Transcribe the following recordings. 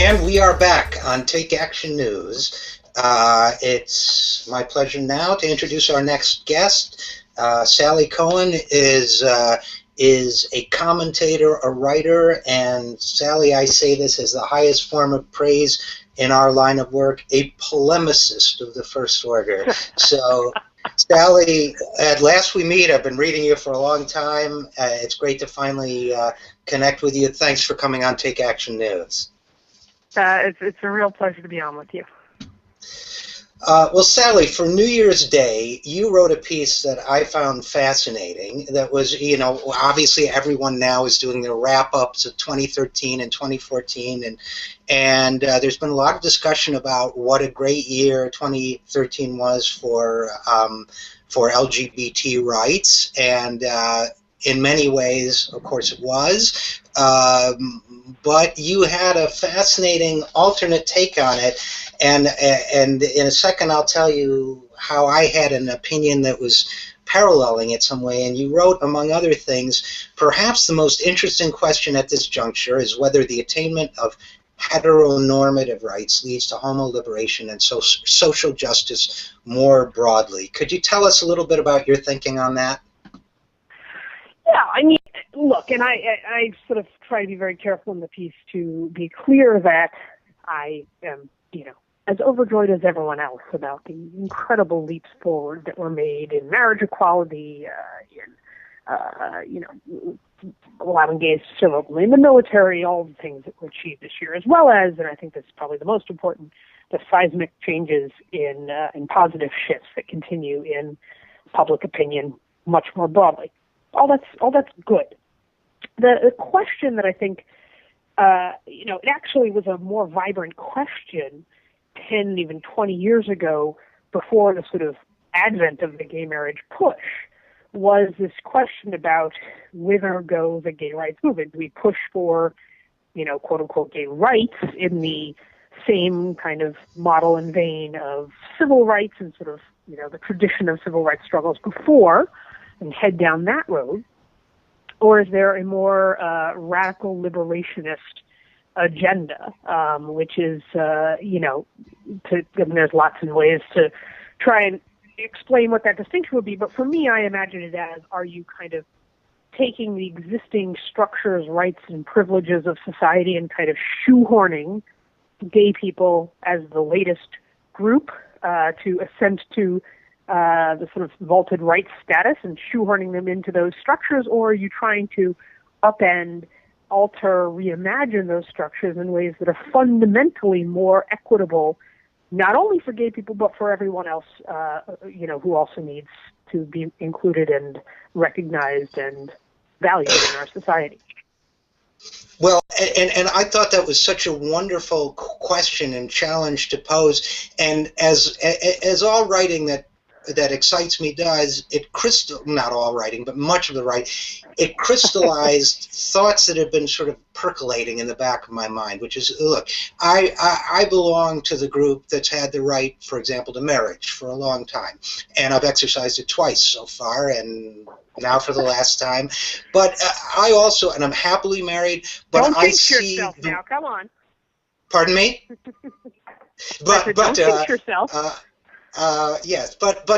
And we are back on Take Action News. It's my pleasure now to introduce our next guest. Sally Kohn is a commentator, a writer, and Sally, I say this as the highest form of praise in our line of work, a polemicist of the first order. So, Sally, at last we meet. I've been reading you for a long time. It's great to finally connect with you. Thanks for coming on Take Action News. It's a real pleasure to be on with you. Well, Sally, for New Year's Day, you wrote a piece that I found fascinating. That was, obviously everyone now is doing their wrap-ups of 2013 and 2014, and there's been a lot of discussion about what a great year 2013 was for LGBT rights, and in many ways, of course, it was. But you had a fascinating alternate take on it, and in a second I'll tell you how I had an opinion that was paralleling it some way. And you wrote, among other things, perhaps the most interesting question at this juncture is whether the attainment of heteronormative rights leads to homo liberation and social justice more broadly. Could you tell us a little bit about your thinking on that? Yeah, I mean, look, and I sort of try to be very careful in the piece to be clear that I am, as overjoyed as everyone else about the incredible leaps forward that were made in marriage equality, allowing gays to serve openly in the military, all the things that were achieved this year, as well as, and I think this is probably the most important, the seismic changes in positive shifts that continue in public opinion much more broadly. All that's good. The question that I think, it actually was a more vibrant question 10, even 20 years ago, before the sort of advent of the gay marriage push, was this question about whither go the gay rights movement. Do we push for, quote unquote, gay rights in the same kind of model and vein of civil rights and sort of, the tradition of civil rights struggles before, and head down that road? Or is there a more radical liberationist agenda, which is, there's lots of ways to try and explain what that distinction would be, but for me, I imagine it as, are you kind of taking the existing structures, rights, and privileges of society and kind of shoehorning gay people as the latest group to assent to the sort of vaulted rights status and shoehorning them into those structures, or are you trying to upend, alter, reimagine those structures in ways that are fundamentally more equitable, not only for gay people, but for everyone else, who also needs to be included and recognized and valued in our society? Well, and I thought that was such a wonderful question and challenge to pose, and as all writing that excites me does, not all writing, but much of the writing, it crystallized thoughts that have been sort of percolating in the back of my mind, which is, look, I belong to the group that's had the right, for example, to marriage for a long time, and I've exercised it twice so far, and now for the last time, but I also, and I'm happily married, but don't I jinx see... yourself now, come on. Pardon me? Don't jinx yourself. Yes, but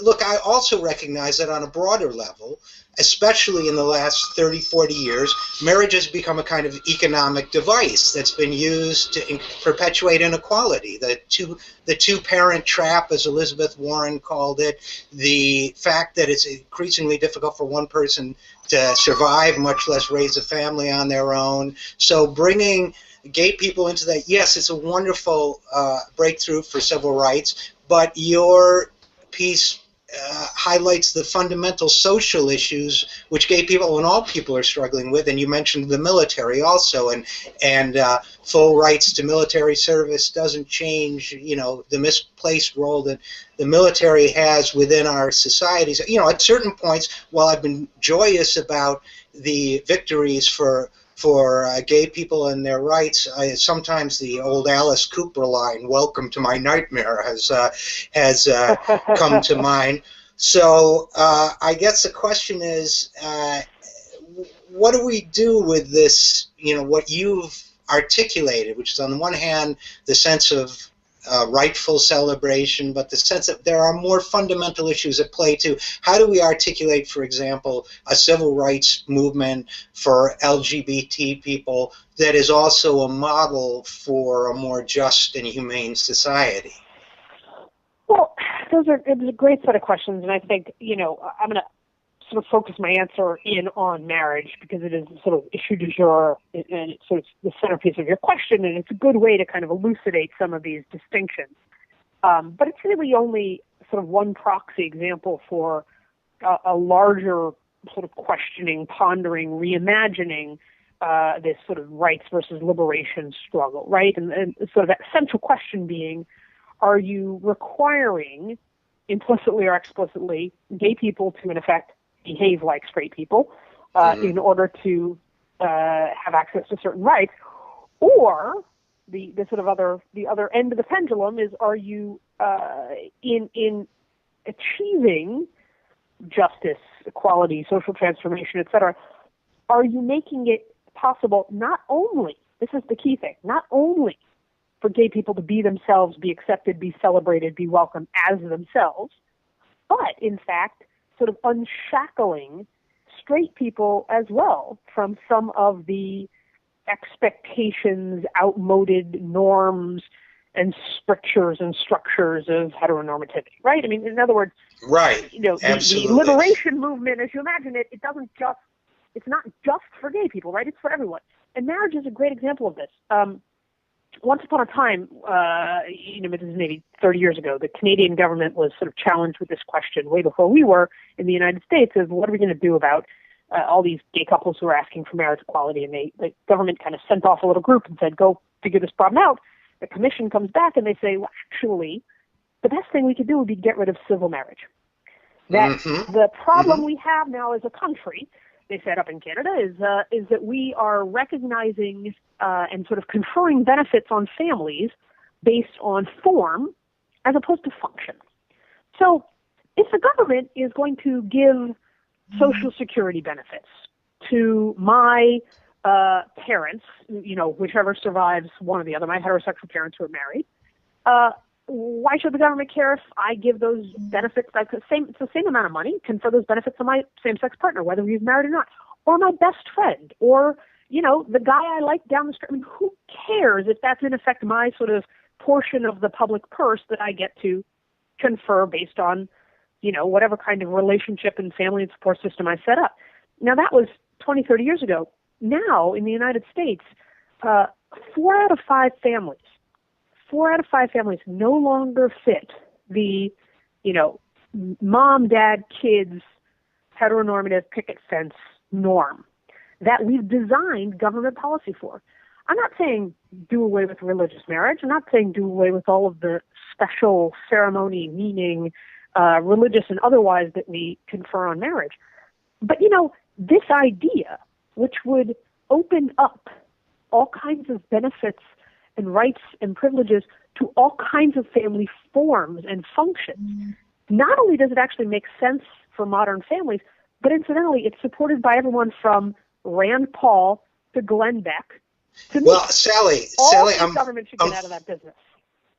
look, I also recognize that on a broader level, especially in the last 30, 40 years, marriage has become a kind of economic device that's been used to perpetuate inequality. The two-parent trap, as Elizabeth Warren called it, the fact that it's increasingly difficult for one person to survive, much less raise a family on their own. So bringing gay people into that, yes, it's a wonderful breakthrough for civil rights, but your piece highlights the fundamental social issues which gay people and all people are struggling with, and you mentioned the military also, and full rights to military service doesn't change, the misplaced role that the military has within our societies. At certain points, while I've been joyous about the victories for gay people and their rights, sometimes the old Alice Cooper line, "Welcome to my nightmare," has come to mind. So I guess the question is, what do we do with this, what you've articulated, which is on the one hand the sense of rightful celebration, but the sense that there are more fundamental issues at play too. How do we articulate, for example, a civil rights movement for LGBT people that is also a model for a more just and humane society? Well, it's a great set of questions, and I think, I'm going to sort of focus my answer in on marriage because it is sort of issue du jour, and it's sort of the centerpiece of your question, and it's a good way to kind of elucidate some of these distinctions. But it's really only sort of one proxy example for a larger sort of questioning, pondering, reimagining this sort of rights versus liberation struggle, right? And sort of that central question being, are you requiring, implicitly or explicitly, gay people to, in effect, behave like straight people in order to have access to certain rights? Or the sort of the other end of the pendulum is, are you in achieving justice, equality, social transformation, etc., are you making it possible not only, this is the key thing, not only for gay people to be themselves, be accepted, be celebrated, be welcomed as themselves, but in fact sort of unshackling straight people as well from some of the expectations, outmoded norms, and strictures and structures of heteronormativity, right? I mean, in other words, right. The liberation movement, as you imagine it, it's not just for gay people, right? It's for everyone. And marriage is a great example of this. Once upon a time, this is maybe 30 years ago, the Canadian government was sort of challenged with this question way before we were in the United States of what are we going to do about all these gay couples who are asking for marriage equality. And the government kind of sent off a little group and said, go figure this problem out. The commission comes back and they say, well, actually, the best thing we could do would be get rid of civil marriage. That the problem we have now as a country, they said up in Canada, is that we are recognizing and sort of conferring benefits on families based on form as opposed to function. So if the government is going to give Social Security benefits to my parents, whichever survives one or the other, my heterosexual parents who are married, why should the government care if I give those benefits? It's the same amount of money, confer those benefits on my same-sex partner, whether he's married or not, or my best friend, or the guy I like down the street. I mean, who cares if that's in effect my sort of portion of the public purse that I get to confer based on, whatever kind of relationship and family and support system I set up. Now, that was 20, 30 years ago. Now, in the United States, 4 out of 5 families no longer fit the, mom, dad, kids, heteronormative picket fence norm that we've designed government policy for. I'm not saying do away with religious marriage. I'm not saying do away with all of the special ceremony, meaning, religious and otherwise, that we confer on marriage. But, this idea, which would open up all kinds of benefits and rights and privileges to all kinds of family forms and functions, not only does it actually make sense for modern families, but incidentally, it's supported by everyone from Rand Paul to Glenn Beck to me. Well, Sally, government should get out of that business.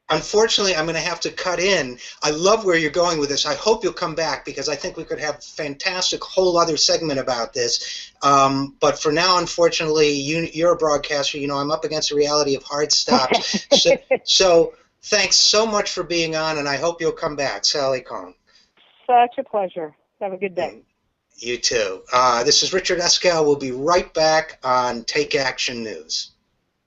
Unfortunately, I'm going to have to cut in. I love where you're going with this. I hope you'll come back because I think we could have a fantastic whole other segment about this. But for now, unfortunately, you're a broadcaster. I'm up against the reality of hard stops. So thanks so much for being on, and I hope you'll come back. Sally Kohn. Such a pleasure. Have a good day. You too. This is Richard Eskow. We'll be right back on Take Action News.